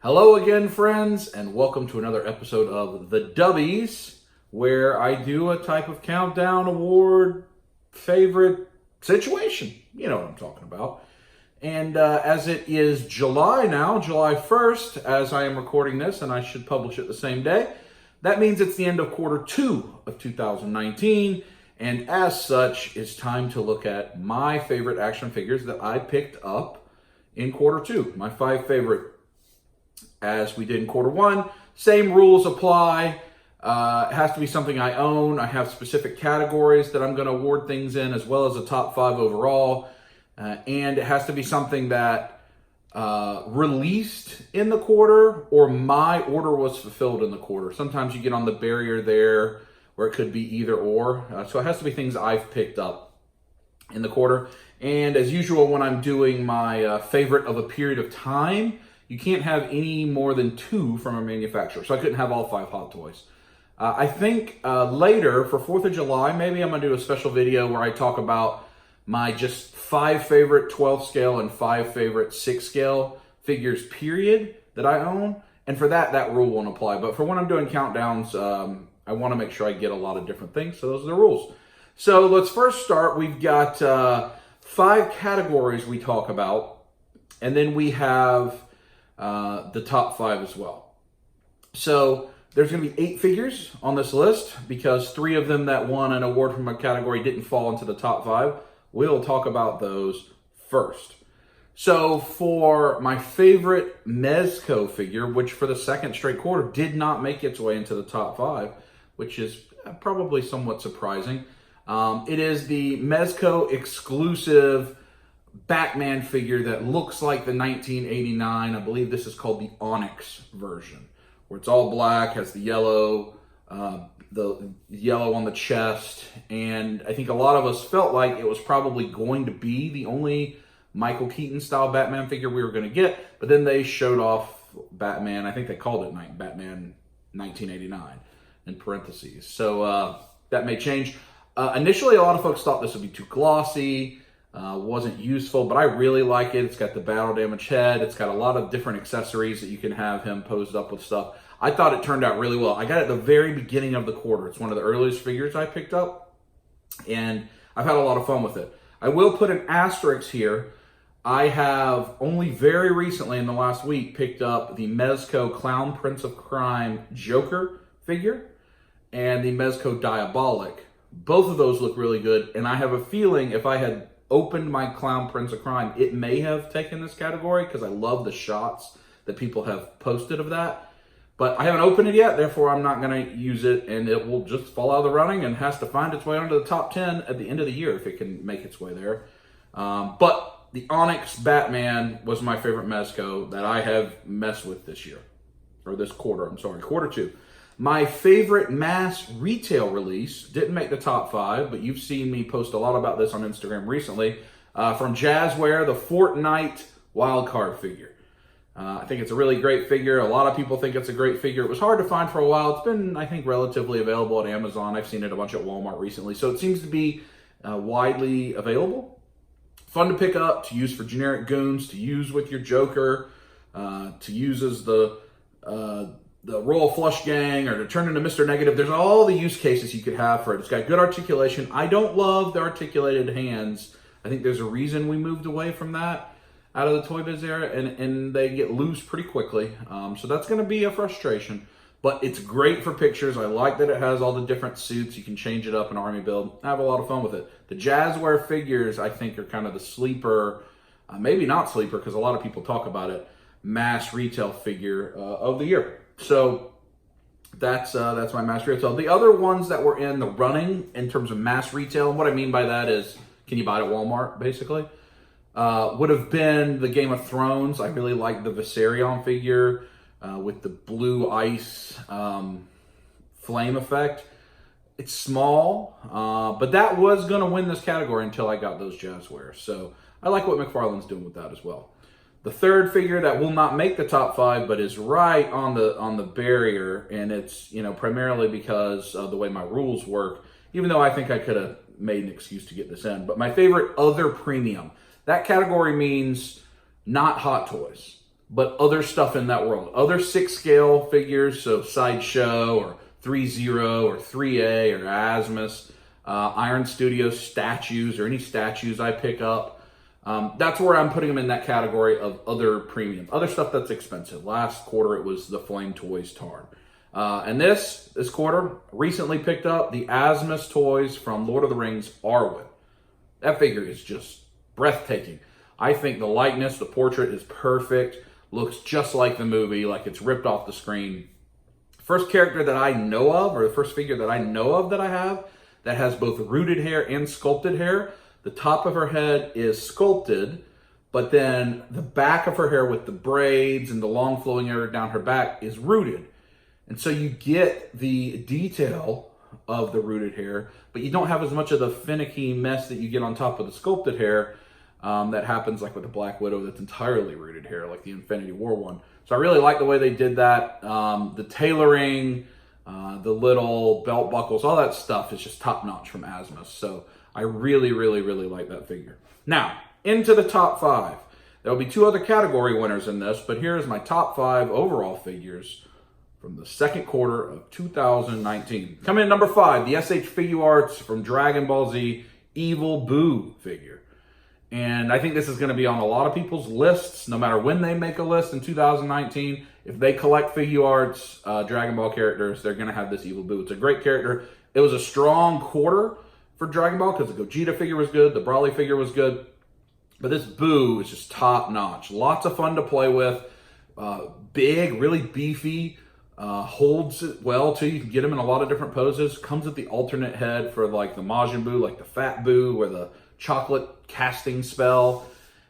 Hello again, friends, and welcome to another episode of the Dubbies, where I do a type of countdown award favorite situation. You know what I'm talking about. And as it is July now, July 1st, as I am recording this, and I should publish it the same day, that means it's the end of quarter 2 of 2019, and as such, it's time to look at my favorite action figures that I picked up in quarter 2, my 5 favorite. As we did in quarter 1, same rules apply. It has to be something I own. I have specific categories that I'm going to award things in, as well as a top 5 overall. And it has to be something that released in the quarter, or my order was fulfilled in the quarter. Sometimes you get on the barrier there where it could be either or. So it has to be things I've picked up in the quarter. And as usual, when I'm doing my favorite of a period of time, you can't have any more than 2 from a manufacturer. So I couldn't have all 5 Hot Toys. I think later, for 4th of July, maybe I'm going to do a special video where I talk about my just 5 favorite 12 scale and 5 favorite 6 scale figures, period, that I own. And for that rule won't apply. But for when I'm doing countdowns, I want to make sure I get a lot of different things. So those are the rules. So let's first start. We've got 5 categories we talk about. And then we have the top 5 as well. So there's going to be 8 figures on this list because 3 of them that won an award from a category didn't fall into the top 5. We'll talk about those first. So for my favorite Mezco figure, which for the second straight quarter did not make its way into the top 5, which is probably somewhat surprising. It is the Mezco exclusive Batman figure that looks like the 1989, I believe this is called the Onyx version, where it's all black, has the yellow on the chest, and I think a lot of us felt like it was probably going to be the only Michael Keaton style Batman figure we were going to get, but then they showed off Batman, I think they called it Batman 1989 in parentheses, so that may change. Initially, a lot of folks thought this would be too glossy, wasn't useful, but I really like it. It's got the battle damage head. It's got a lot of different accessories that you can have him posed up with stuff. I thought it turned out really well. I got it at the very beginning of the quarter. It's one of the earliest figures I picked up, and I've had a lot of fun with it. I will put an asterisk here. I have only very recently, in the last week, picked up the Mezco Clown Prince of Crime Joker figure and the Mezco Diabolic. Both of those look really good, and I have a feeling if I had opened my Clown Prince of Crime, it may have taken this category because I love the shots that people have posted of that. But I haven't opened it yet, therefore I'm not going to use it, and it will just fall out of the running and has to find its way onto the top 10 at the end of the year if it can make its way there. But the Onyx Batman was my favorite Mezco that I have messed with this year, or this quarter, I'm sorry, quarter 2. My favorite mass retail release didn't make the top 5, but you've seen me post a lot about this on Instagram recently. From Jazwares, the Fortnite Wildcard figure. I think it's a really great figure. A lot of people think it's a great figure. It was hard to find for a while. It's been, I think, relatively available at Amazon. I've seen it a bunch at Walmart recently. So it seems to be widely available. Fun to pick up, to use for generic goons, to use with your Joker, to use as the Royal Flush Gang, or to turn into Mr. Negative. There's all the use cases you could have for it. It's got good articulation. I don't love the articulated hands. I think there's a reason we moved away from that out of the Toy Biz era, and they get loose pretty quickly. So that's going to be a frustration. But it's great for pictures. I like that it has all the different suits. You can change it up in army build. I have a lot of fun with it. The Jazwares figures, I think, are kind of the sleeper, maybe not sleeper, because a lot of people talk about it, mass retail figure of the year. So that's my mass retail. The other ones that were in the running in terms of mass retail, and what I mean by that is, can you buy it at Walmart, basically, would have been the Game of Thrones. I really like the Viserion figure with the blue ice flame effect. It's small, but that was going to win this category until I got those Jazwares. So I like what McFarlane's doing with that as well. The third figure that will not make the top 5, but is right on the barrier, and it's primarily because of the way my rules work, even though I think I could have made an excuse to get this in. But my favorite other premium, that category means not Hot Toys, but other stuff in that world. Other 6 scale figures, so Sideshow or 3-0 or 3A or Asmus, Iron Studios statues or any statues I pick up. That's where I'm putting them in that category of other premium, other stuff that's expensive. Last quarter, it was the Flame Toys Tard. And this quarter, recently picked up the Asmus toys from Lord of the Rings, Arwen. That figure is just breathtaking. I think the likeness, the portrait is perfect. Looks just like the movie, like it's ripped off the screen. First character that I know of, or the first figure that I know of that I have, that has both rooted hair and sculpted hair. The top of her head is sculpted, but then the back of her hair with the braids and the long flowing hair down her back is rooted. And so you get the detail of the rooted hair, but you don't have as much of the finicky mess that you get on top of the sculpted hair that happens like with the Black Widow that's entirely rooted hair, like the Infinity War one. So I really like the way they did that. The tailoring, the little belt buckles, all that stuff is just top notch from Asmus. So I really, really, really like that figure. Now, into the top 5. There will be 2 other category winners in this, but here's my top 5 overall figures from the second quarter of 2019. Coming in number 5, the SH Figuarts from Dragon Ball Z Evil Boo figure. And I think this is going to be on a lot of people's lists, no matter when they make a list in 2019. If they collect Figuarts, Dragon Ball characters, they're going to have this Evil Boo. It's a great character. It was a strong quarter for Dragon Ball because the Gogeta figure was good, the Broly figure was good. But this Boo is just top notch. Lots of fun to play with. Big, really beefy. Holds it well too. You can get him in a lot of different poses. Comes with the alternate head for like the Majin Buu, like the Fat Buu, or the chocolate casting spell.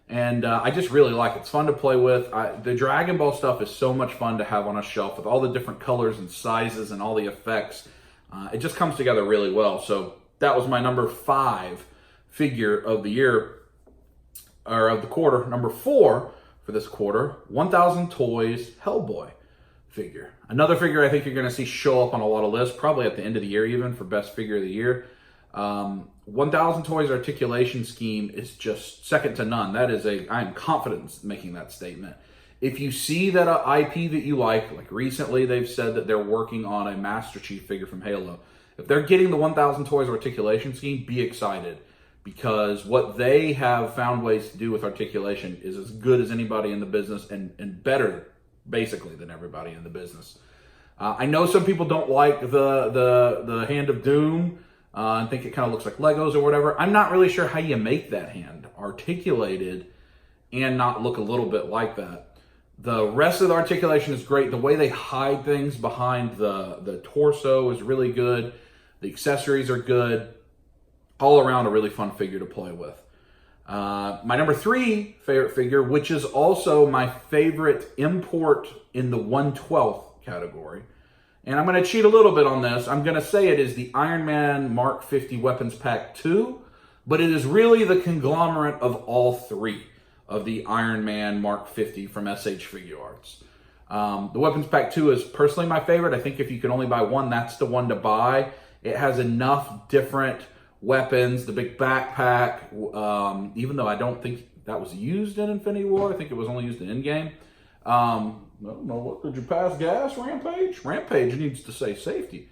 And I just really like it. It's fun to play with. The Dragon Ball stuff is so much fun to have on a shelf with all the different colors and sizes and all the effects. It just comes together really well. So that was my number 5 figure of the year, or of the quarter. Number 4 for this quarter, 1000 Toys Hellboy figure. Another figure I think you're going to see show up on a lot of lists, probably at the end of the year even, for best figure of the year. 1000 Toys articulation scheme is just second to none. I'm confident in making that statement. If you see that IP that you like recently they've said that they're working on a Master Chief figure from Halo. If they're getting the 1000 Toys articulation scheme, be excited, because what they have found ways to do with articulation is as good as anybody in the business, and better basically than everybody in the business. I know some people don't like the Hand of Doom and think it kind of looks like Legos or whatever. I'm not really sure how you make that hand articulated and not look a little bit like that. The rest of the articulation is great. The way they hide things behind the torso is really good. The accessories are good. All around a really fun figure to play with. My number 3 favorite figure, which is also my favorite import in the 1/12 category. And I'm going to cheat a little bit on this. I'm going to say it is the Iron Man Mark 50 Weapons Pack 2, but it is really the conglomerate of all 3 of the Iron Man Mark 50 from SH Figuarts. The Weapons Pack 2 is personally my favorite. I think if you can only buy one, that's the one to buy. It has enough different weapons, the big backpack, even though I don't think that was used in Infinity War. I think it was only used in Endgame. I don't know, what, did you pass gas, Rampage? Rampage needs to say safety.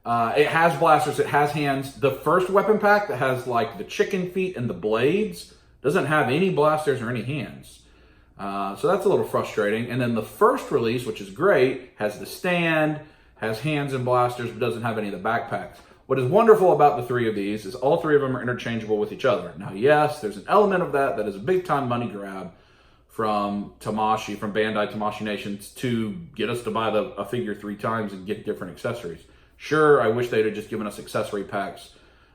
It has blasters, it has hands. The first weapon pack that has like the chicken feet and the blades doesn't have any blasters or any hands. So that's a little frustrating. And then the first release, which is great, has the stand, has hands and blasters, but doesn't have any of the backpacks. What is wonderful about the 3 of these is all 3 of them are interchangeable with each other. Now, yes, there's an element of that is a big-time money grab from Tamashii, from Bandai Tamashii Nations, to get us to buy a figure 3 times and get different accessories. Sure, I wish they'd have just given us accessory packs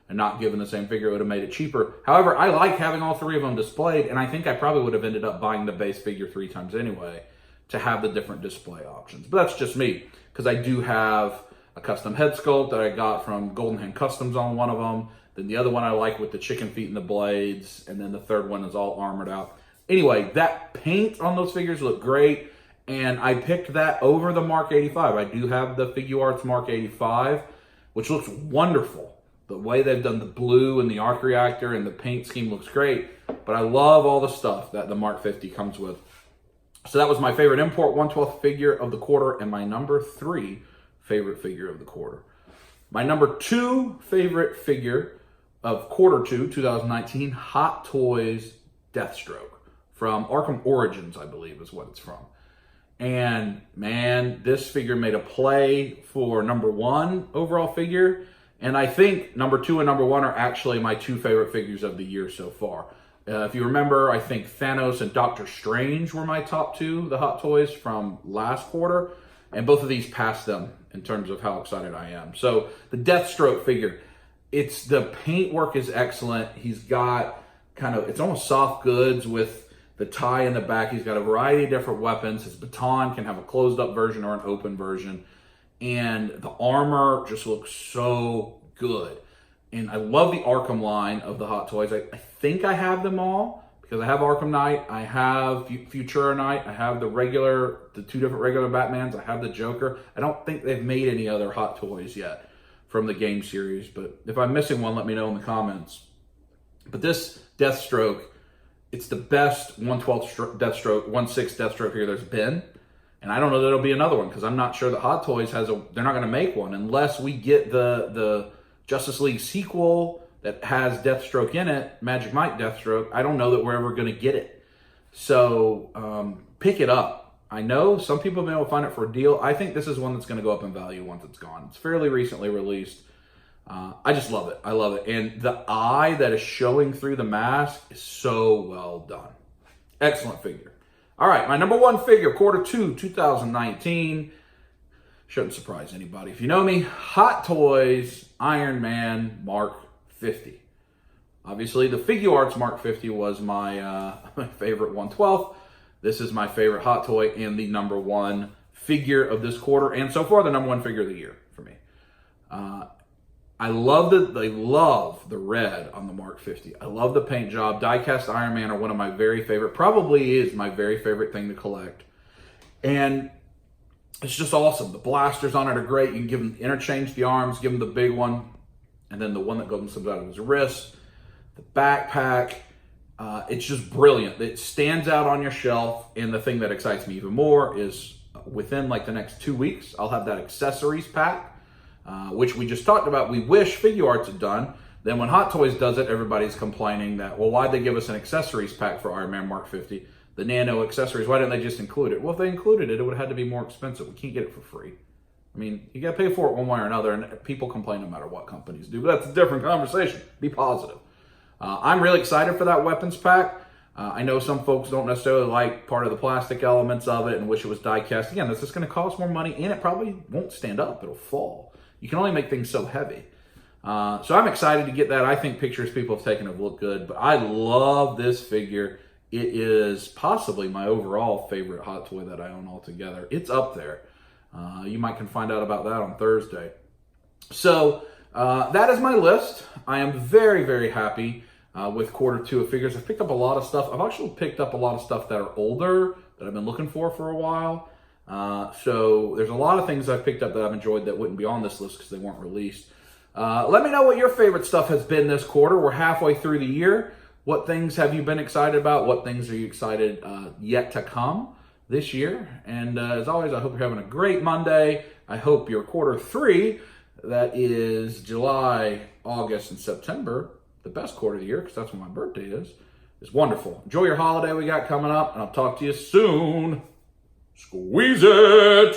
and not given the same figure. It would have made it cheaper. However, I like having all 3 of them displayed, and I think I probably would have ended up buying the base figure 3 times anyway to have the different display options. But that's just me, because I do have a custom head sculpt that I got from Golden Hand Customs on one of them. Then the other one I like with the chicken feet and the blades. And then the third one is all armored out. Anyway, that paint on those figures look great. And I picked that over the Mark 85. I do have the Figuarts Mark 85, which looks wonderful. The way they've done the blue and the arc reactor and the paint scheme looks great. But I love all the stuff that the Mark 50 comes with. So that was my favorite import 1/12 figure of the quarter and my number 3 favorite figure of the quarter. My number 2 favorite figure of quarter 2, 2019, Hot Toys Deathstroke from Arkham Origins, I believe is what it's from. And man, this figure made a play for number 1 overall figure. And I think number 2 and number 1 are actually my 2 favorite figures of the year so far. If you remember, I think Thanos and Doctor Strange were my top 2, the Hot Toys from last quarter. And both of these passed them in terms of how excited I am. So the Deathstroke figure, the paintwork is excellent. He's got it's almost soft goods with the tie in the back. He's got a variety of different weapons. His baton can have a closed up version or an open version. And the armor just looks so good. And I love the Arkham line of the Hot Toys. I think I have them all because I have Arkham Knight, I have Futura Knight, I have the 2 different regular Batmans, I have the Joker. I don't think they've made any other Hot Toys yet from the game series, but if I'm missing one, let me know in the comments. But this Deathstroke, it's the best 1/12 Deathstroke, 1/6 Deathstroke figure there's been. And I don't know that there'll be another one because I'm not sure that Hot Toys they're not going to make one unless we get the Justice League sequel that has Deathstroke in it, Magic Mike Deathstroke. I don't know that we're ever going to get it. So pick it up. I know some people have been able to find it for a deal. I think this is one that's going to go up in value once it's gone. It's fairly recently released. I just love it. I love it. And the eye that is showing through the mask is so well done. Excellent figure. All right, my number 1 figure, quarter 2, 2019. Shouldn't surprise anybody. If you know me, Hot Toys Iron Man Mark 50. Obviously, the Figuarts Mark 50 was my favorite 1/12. This is my favorite Hot Toy and the number 1 figure of this quarter, and so far the number 1 figure of the year for me. I love the red on the Mark 50. I love the paint job. Die-cast Iron Man are one of my very favorite, probably is my very favorite thing to collect. And it's just awesome. The blasters on it are great. You can interchange the arms, give him the big one, and then the one that comes out of his wrist. The backpack, it's just brilliant. It stands out on your shelf, and the thing that excites me even more is within the next 2 weeks, I'll have that accessories pack, which we just talked about. We wish Figuarts had done. Then when Hot Toys does it, everybody's complaining that, well, why'd they give us an accessories pack for Iron Man Mark 50? The nano accessories, why didn't they just include it? Well, if they included it, it would have had to be more expensive. We can't get it for free. I mean, you got to pay for it one way or another, and people complain no matter what companies do, but that's a different conversation. Be positive. I'm really excited for that weapons pack. I know some folks don't necessarily like part of the plastic elements of it and wish it was die-cast. Again, this is going to cost more money, and it probably won't stand up. It'll fall. You can only make things so heavy. So I'm excited to get that. I think pictures people have taken have looked good, but I love this figure. It is possibly my overall favorite Hot Toy that I own altogether. It's up there. You might can find out about that on Thursday. So that is my list. I am very, very happy with quarter 2 of figures. I've picked up a lot of stuff. I've actually picked up a lot of stuff that are older that I've been looking for a while. So there's a lot of things I've picked up that I've enjoyed that wouldn't be on this list because they weren't released. Let me know what your favorite stuff has been this quarter. We're halfway through the year. What things have you been excited about? What things are you excited yet to come this year? And as always, I hope you're having a great Monday. I hope your quarter 3, that is July, August, and September, the best quarter of the year because that's when my birthday is wonderful. Enjoy your holiday we got coming up, and I'll talk to you soon. Squeeze it!